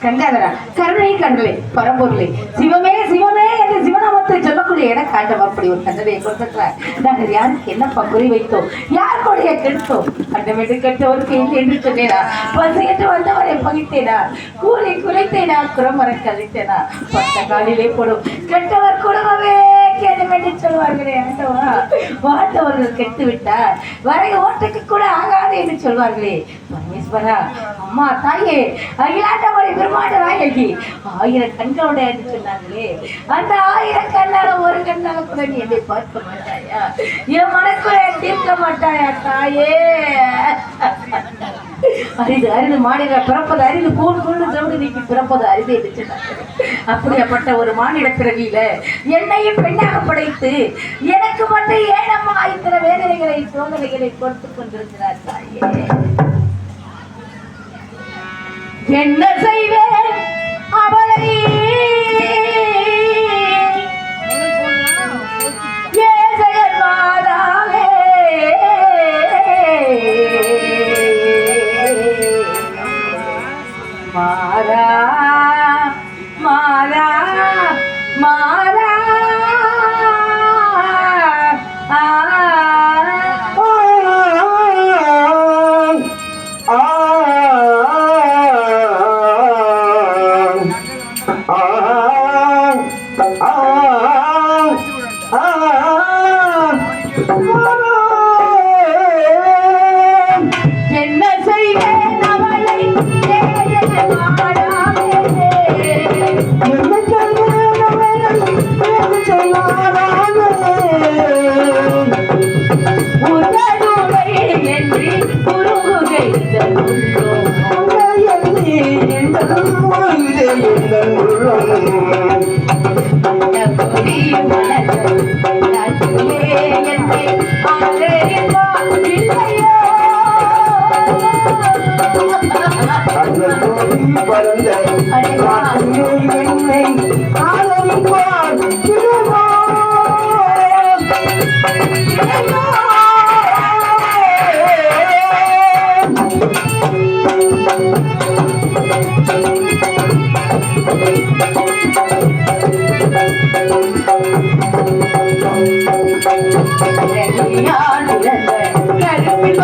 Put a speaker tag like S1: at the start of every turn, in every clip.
S1: கங்காதரா கருணை கண்டலே பரம்பொருளே சிவமே சிவமே என்று சிவநாமத்தை சொல்லக்கூடிய இடம் காண்டம் அப்படி ஒரு கண்டனையை கொடுத்துக்கிறார். நாங்கள் யாருக்கு என்னப்பா குறி வைத்தோம், யார் கொடைய கெடுத்தோம்? கண்டமென்று கெட்டவருக்கு இல்லை என்று சொன்னேனா? பசியற்று வந்தவரை பகித்தேனா? கூலி குறைத்தேனா? குரமர கழித்தேனா? பட்ட காலிலே போடும் கெட்டவர் குடும்பமே கேடுமென்று சொல்வார்களே ஆண்டவா. வாழ்ந்தவர்கள் கெட்டு விட்டார் வரை ஓட்டுக்கு கூட ஆகாது என்று சொல்வார்களே பரமேஸ்வரா. அம்மா தாயே அகிலாண்டவரை பெருமாட்ட நாயகி 1000 கண்களோட என்று சொன்னாங்களே, அந்த 1000 கண்ணால ஒரு கண்ணால கூட நீ என்னை பார்க்க மாட்டாயா? என் மனக்குறை தீர்க்க மாட்டாயா தாயே? அரிது அரிது மாநில பிறப்பது அரிது கூழ் கூழ் சவுடு நீக்கி பிறப்பது அரிது என்று சொன்னாங்க. அப்படிப்பட்ட ஒரு மாநில பிறவியில என்னையும் பெண்ணாக படைத்து எனக்கு மட்டும் ஏனம்மா இத்தனை வேதனைகளை சோதனைகளை கொடுத்து கொண்டிருக்கிறார் தாயே? என்ன செய்வேன் அவளை மாறாவே மாறா மாறா மாறா கருப்பின்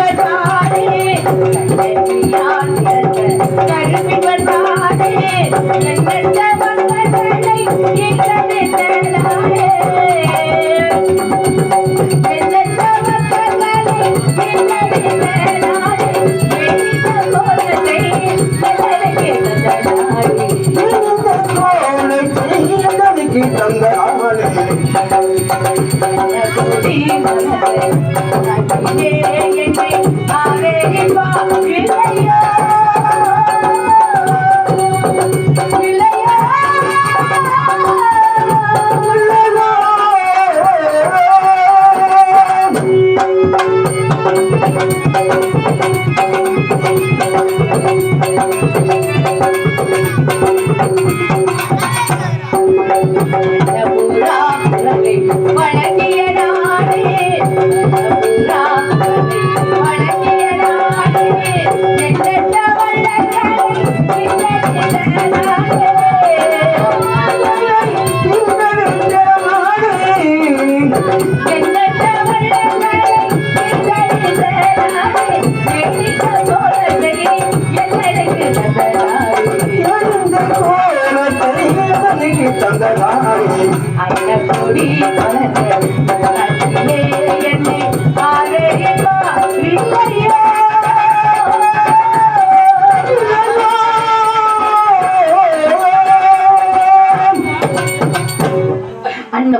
S2: தந்த ஆவலே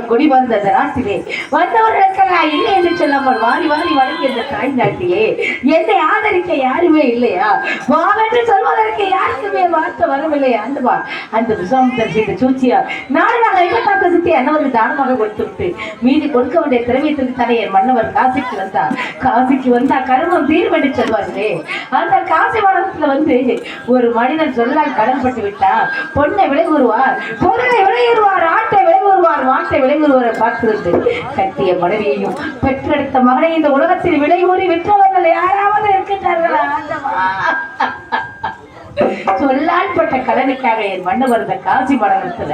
S1: கொடி வந்தது நாட்டிலே வந்தவர்களுக்கெல்லாம் இல்லை என்று சொல்லாமல் வாரி வாரி வழங்கிய தாய் நாட்டிலே என்னை ஆதரிக்க யாருமே இல்லையா? வாவென்று சொல்வதற்கு யாருக்குமே வார்த்தை வரவில்லையா? அந்த விஸ்வாமித்தர் செய்த சூழ்ச்சியா நாங்கள் ஐம்பத்தாக்கு சித்தி அன்னவர்கள் தானமாக கொடுத்து விட்டு மீதி கொடுக்க வேண்டிய திரவியத்திற்கு தானே என் மன்னவர் காசிக்கு வந்தா கருமம் தீர்வு என்று சொல்வார்களே. அந்த காசி மண்டலத்துல ஒரு மனிதன் சொல்லால் கடன்பட்டு விட்டா பொண்ணை விலை கூறுவார், பொருளை விளையுறுவார், ஆட்டை விலை கூறுவார், மாட்டை விலை ஒருவரை பார்த்திருந்து கட்டிய மனைவியையும் பெற்றெடுத்த மகனை இந்த உலகத்தில் விலை கூறி விற்றவர்கள் யாராவது இருக்கின்றார்களா? சொல்லான்பட்ட கடனுக்காக என் மன்னவர் இந்த காசி மண்டலத்துல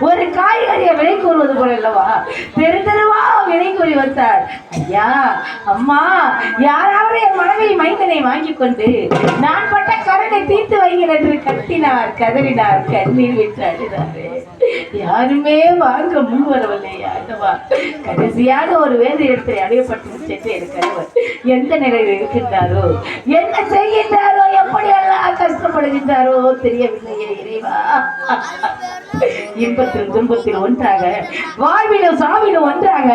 S1: ஒரு காய்கறியை விலை கூறுவது போல அல்லவா தெருவா விலை கூறி வந்தார். ஐயா அம்மா, யாராவது என் மனைவி மைந்தனை வாங்கி கொண்டு நான் பட்ட கடனை தீர்த்து வைங்கள் என்று கத்தினார், கதறினார், கண்ணீர் விட்டு அழுதாரு. யாருமே வாங்க முன் வரவில்லை. கடைசியாக ஒரு வேறு இடத்தில் அடையப்பட்டு சென்று என் கணவர் எந்த நிலையில் இருக்கின்றாரோ, என்ன செய்கின்றாரோ, எப்படி எல்லாம் கஷ்டப்படுகின்றாரோ தெரியவில்லையே இறைவா. இன்பத்தில் துன்பத்தில் ஒன்றாக, வாழ்விலும் சாவிலும் ஒன்றாக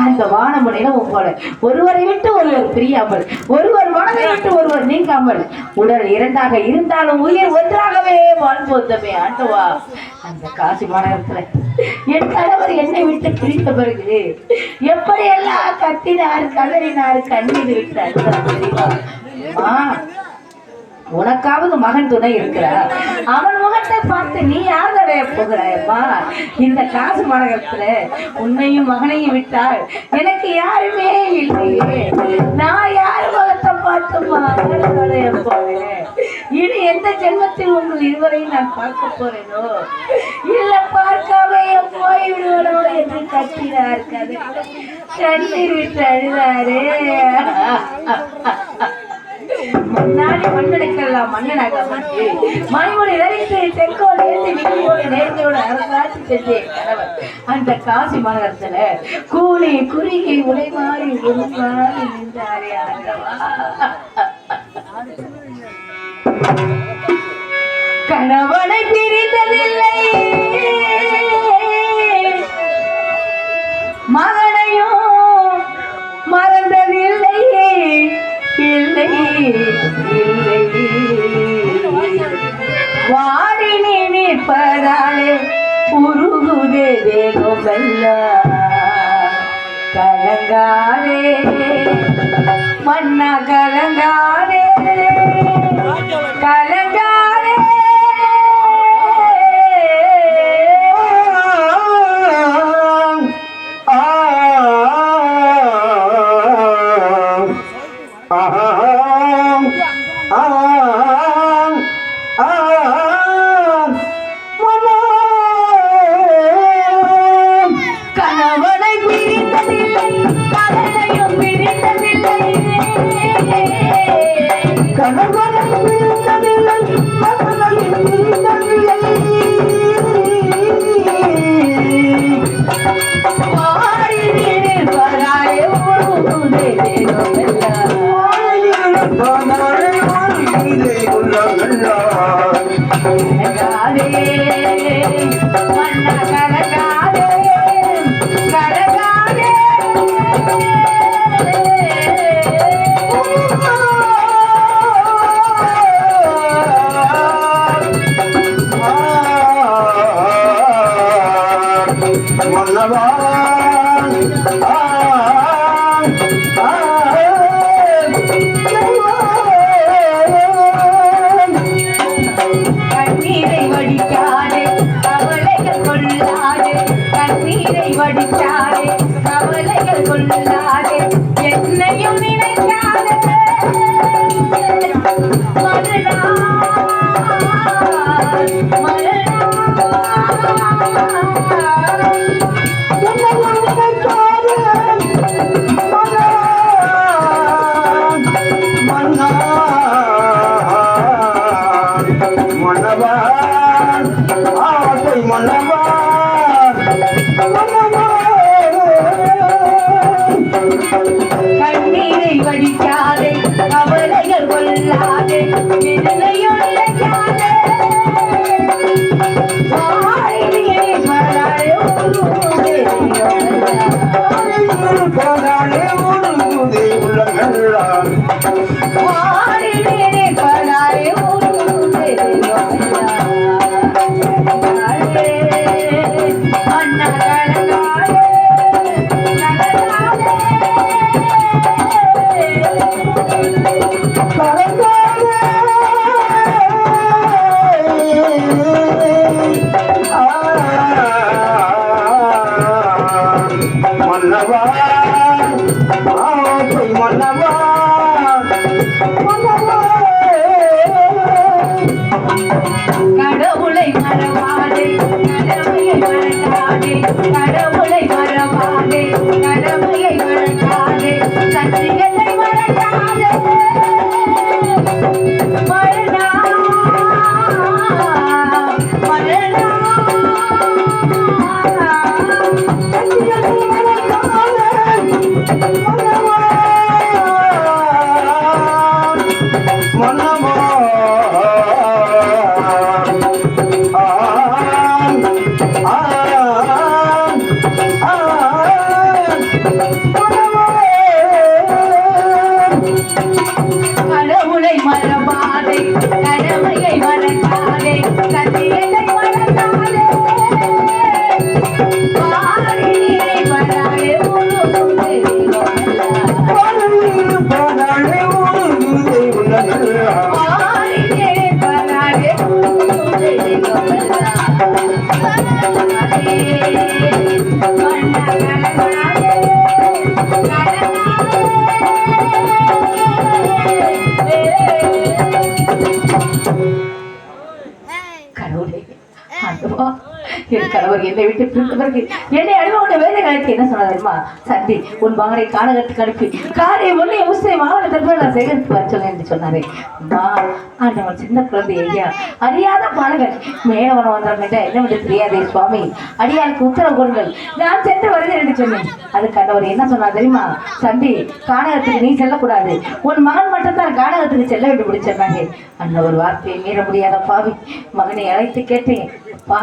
S1: அந்த வானமுனையிலும் போல ஒருவரை விட்டு ஒருவர் பிரியாமல், ஒருவர் மனதை விட்டு ஒருவர் நீங்காமல், உடல் இரண்டாக இருந்தாலும் உயிர் ஒன்றாகவே வாழ்வோந்தமே ஆண்டவா. அந்த காசி மாநகரத்துல என் கணவர் என்னை விட்டு பிரித்த பிறகு எப்படி எல்லாம் கத்தினார், கதறினார், கண்ணீர் விட்டு அழுதார் தெரியுமா? உனக்காவது மகன் துணை இருக்கிறார், அவன் முகத்தை பார்த்து நீ யாருடைய போகிறாயம்மா? இந்த காசு மாநகரத்துல உன்னையும் மகனையும் விட்டால் எனக்கு யாருமே இல்லையே. நான் யாரு முகத்தை பார்த்துமா போறேன்? இனி எந்த ஜென்மத்தில் உங்கள் இருவரையும் நான் பார்க்க போறேனோ இல்ல பார்க்காம போய்விடுவனோ என்று கத்தினார், கண்ணீர் விட்டு அழுதாரே. முன்னாடி மண்ணெடுக்கலாம் மன்னனாக மணிமொழி நிறைந்து தெற்கோடு இருந்து விதியோடு நேர்ந்தோடு அரசாட்சி செஞ்சே கணவர் அந்த காசி மாநகரத்துல கூலி குறுகி உலை மாறி ஒரு மாறி நின்றாரே ஆண்டவா. கணவனை பிரிந்ததில்லை, மகனையும் மறந்ததில்லையே, இல்லை இல்லை. வாடி நீ நிற்பதாலே உருகுதே தேகமெல்லாம், கலங்காதே மன்னா கலங்காதே, கலங்காதே.
S2: உள்ள
S1: கலகாதே மன்னா கலகாதே கலகாதே
S2: மன்னவா
S1: கண்ணீரை வடிக்காதே கவலைகள் கொள்ளாதே கண்ணீரை வடிக்காதே கவலைகள் கொள்ளாதே என்னையும் நினைக்காதே மறுநாள் கண்ணீரை வடிக்காதே கவலைகள் கொள்ளாதே என்னையும் நினைக்காதே வாழிலே வராதே வாழிலே வராதே அண்ணா கலகாதே
S2: மன்னவா மன்னவா
S1: கடவுளை மறவாதே கடமையை மறக்காதே கடவுளை மறவாதே கடமையை மறக்காதே சத்தியத்தை மறக்காதே மரணா மரணா கடவுளை மறவாதே கடமையை மறக்காதே சத்தியத்தை மறக்காதே வாழிலே வராதே வாழிலே வராதே கடவுளே ஆண்டவா என் கணவர் என்னை விட்டு பிரிந்த பிறகு என்னை அனுபவ வேலைகளுக்கு என்ன சொன்ன தெரியுமா சந்தி உன் மகனை கானகத்துக்கு அனுப்பி காரை உன்னை முஸ்லிம் மாவட்டத்திற்கு நான் சேகரித்து வர சொன்னேன் என்று சொன்னாரே அம்மா ஆண்டவன் சின்ன குழந்தை ஐயா அறியாத பாலகன் மேலவனம் வந்தவங்கிட்ட என்ன தெரியாதே சுவாமி அடியாளுக்கு உத்தரவு கொடுங்கள் நான் சென்று வருகிறேன் என்று சொன்னேன் அதுக்கு ஆண்டவர் என்ன சொன்னார் தெரியுமா சந்தி கானகத்துக்கு நீ செல்லக்கூடாது உன் மகன் மட்டும்தான் கானகத்துக்கு செல்ல வேண்டும் என்று சொன்னாங்க அந்த ஒரு வார்த்தையை மீற முடியாத பாவி மகனை அழைத்து கேட்டேன் பா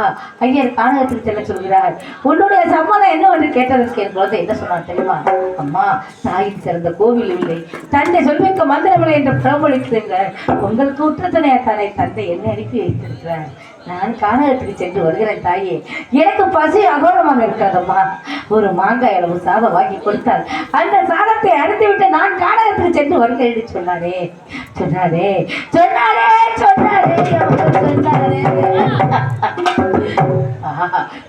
S1: ஐயர் கானகத்துக்கு செல்ல சொல்கிறார் உன்னுடைய சம்மதம் என்ன என்று கேட்டதற்கு என் குழந்தை என்ன சொன்னார் தெரியுமா அம்மா தாயின் சிறந்த கோவில் இல்லை தந்தை சொல்மிக்க மந்திரமில்லை என்று பிரபலிக்கிறீர்கள் உங்களுக்கு உற்றத்தனையா தானே தந்தை என்ன அனுப்பி வைத்திருக்கிறார் நான் கானகத்துக்கு சென்று வருகிறேன் தாயே எனக்கு பசி அகோரமாக இருக்காதம்மா ஒரு மாங்காய் அளவு சாதம் வாங்கி கொடுத்தால் அந்த சாதத்தை அறுத்து விட்டு நான் கானகத்துக்கு சென்று வருகிறேன் என்று சொன்னாரே சொன்னாரே சொன்னாரே சொன்னாரே சொன்னாரே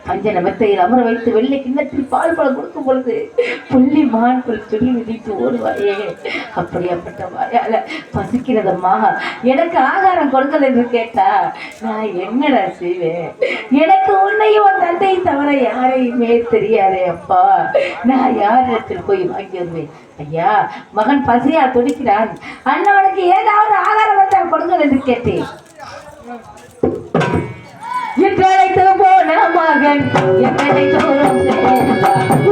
S1: பஞ்சன மெத்தையில் அமர வைத்து வெள்ளை கிண்ணத்தில் பால் பழம் கொடுக்கும் பொழுது புள்ளி மான் போல் சொல்லி விதித்து ஓடுவாயே அப்படியாப்பட்ட வாயால பசிக்கிறதம்மா எனக்கு ஆகாரம் கொடுக்கல என்று கேட்டா நான் என்னடா செய்வேன் எனக்கு உன்னையும் உன் தந்தை தவிர யாரையுமே தெரியாதே அப்பா நான் யாரிடத்தில் போய் வாங்கி வருவேன் ஐயா மகன் பசியா துடிக்கிறான் அண்ணவனுக்கு ஏதாவது ஆகாரம் வந்தால் கொடுங்கள் என்று கேட்டேன் எத்தனைத்து போன மகன் எத்தனை தூரம்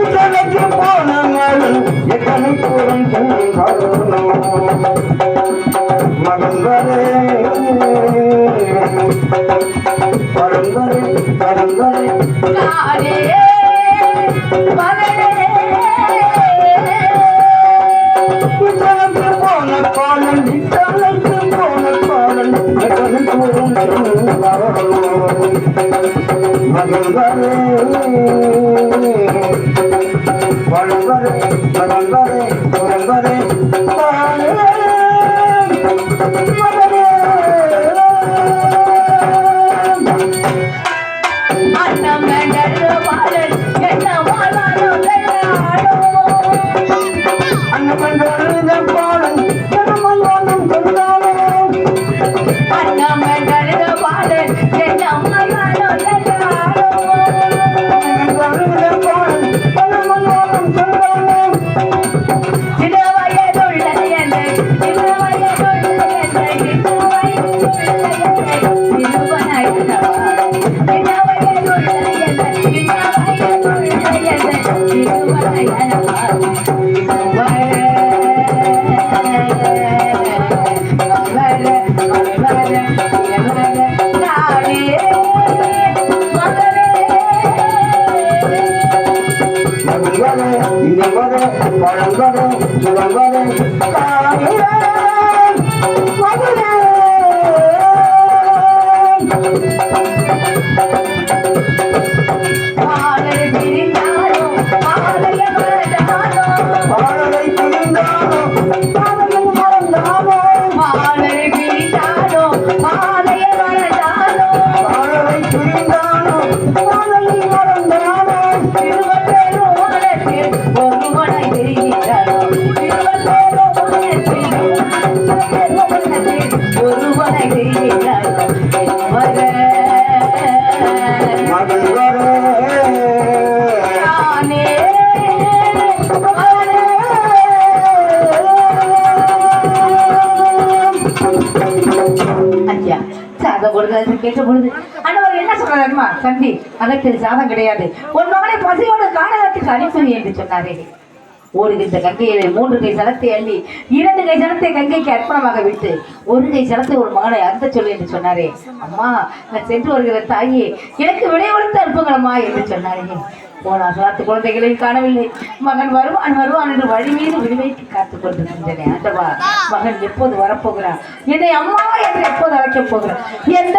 S2: எத்தனைக்கு போன மகன் எத்தனை தூரம் மகன் வரே
S1: நானே மகனே
S2: இத்தனைக்கு போன பாலன் இத்தனைக்கு போன பாலன் எத்தனைக்கு மகன்களே வளவரே வளவரே வளவரே மகனே
S1: அண்ணம் வேண்டது பாலன் என்ன வாழானோ வெள்ளாடோ
S2: அண்ணன் பாலன் ஜனமயோனும் கொண்டானோ
S1: அண்ணம் வேண்டது பாலன் என்ன வாழானோ வெள்ளாடோ சிறுவயதுள்ள என்னை சிறுவயதுள்ள என்னை சிறுவயதுள்ள கேட்ட பொழுது அண்ணவர் என்ன சொல்றாருமா தம்பி அகத்தில் சாதம் கிடையாது உன் மகனை பசியோடு காணகத்துக்கு அனுப்பி என்று சொன்னாரே ஓடுகின்ற கங்கையிலே 3 கை சலத்தை அள்ளி 2 கை சலத்தை கங்கைக்கு அர்ப்பணமாக விட்டு 1 கை சலத்தை ஒரு மகனை அறுத்த சொல்லு என்று சொன்னாரே அம்மா நான் சென்று வருகிற தாயே எனக்கு விடை கொடுத்து அனுப்புங்களம்மா என்று சொன்னாரே போனா சலாத்து குழந்தைகளையும் காணவில்லை மகன் வருவான் என்று வழி மீது விடுவைக்கு காத்துக் கொண்டிருக்கின்றன ஆண்டவா மகன் எப்போது வரப்போகிறான் என்னை அம்மா என்று எப்போது அழைக்கப் போகிறான் எந்த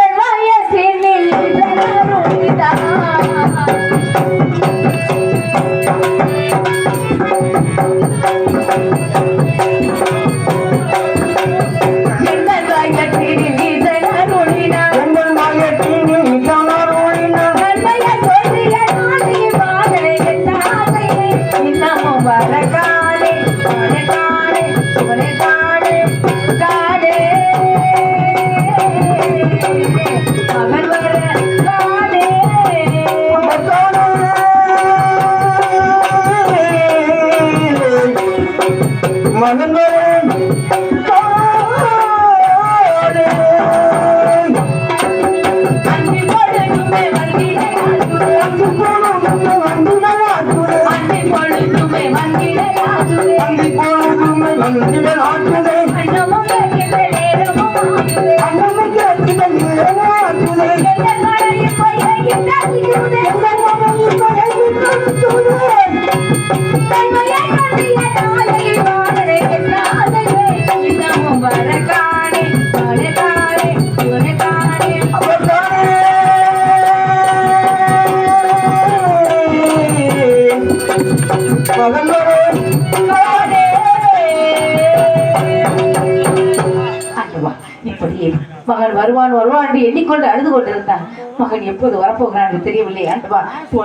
S1: மகன் வருவான் என்று எண்ணிக்கொண்டு அழுது கொண்டிருந்தான். மகன் எப்போது வரப்போகிறான் தெரியவில்லை. ஆண்டவா,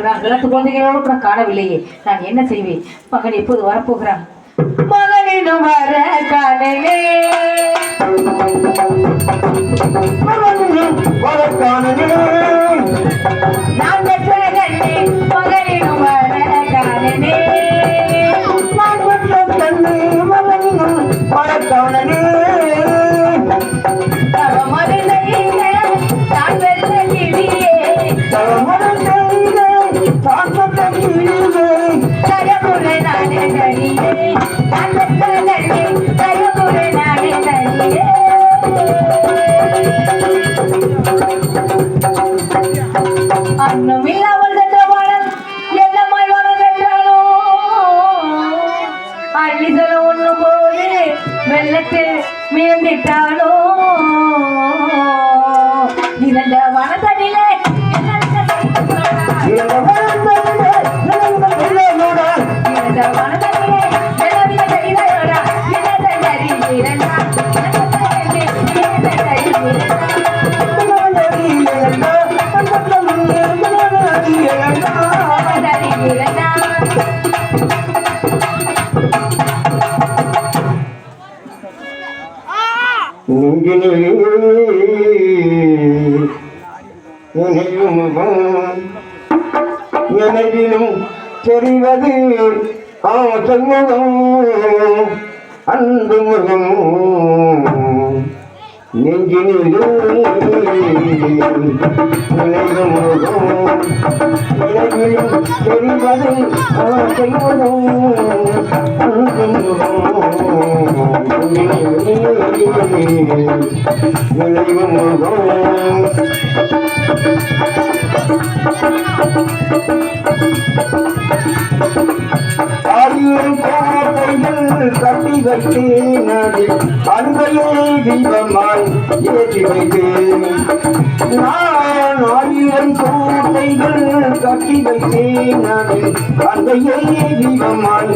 S1: நான் கிழக்கு குழந்தைகளோடு கூட காணவில்லையே, நான் என்ன செய்வேன்? மகன் எப்போது வரப்போகிறான்? மகனினும் வர காணலே நான் பெற்ற கண்ணே, மகனினும் வர காணலே அன்னமில்லாமல் சென்றவாள் மேந்திட்டாளோ இரண்ட வனதனிலே இரண்ட வனதனிலே
S2: எனதிலும் தெரிவது ஆசமுகம் அன்பு முகம் நெஞ்சினிலும் நினைவும் முகம் எனதிலும் தெரிவது ஆசமுகம் அன்பு முகம் நினைவும் முகம் ஆயிரம் கோட்டைகள் கட்டி வைத்தேன் அன்பையே தீபமாய் ஏற்றி வைத்தேன் நான் ஆயிரம் கோட்டைகள் கட்டி வைத்தேன் அன்பையே தீபமாய்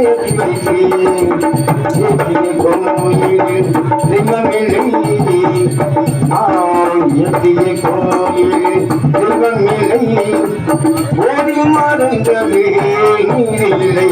S2: ஏற்றி வைத்தேன் ஏற்றிய கோயில் தெய்வமில்லை எத்திய கோயில் தெய்வமில்லை ஓடி மறைந்தவே நீரில்லை.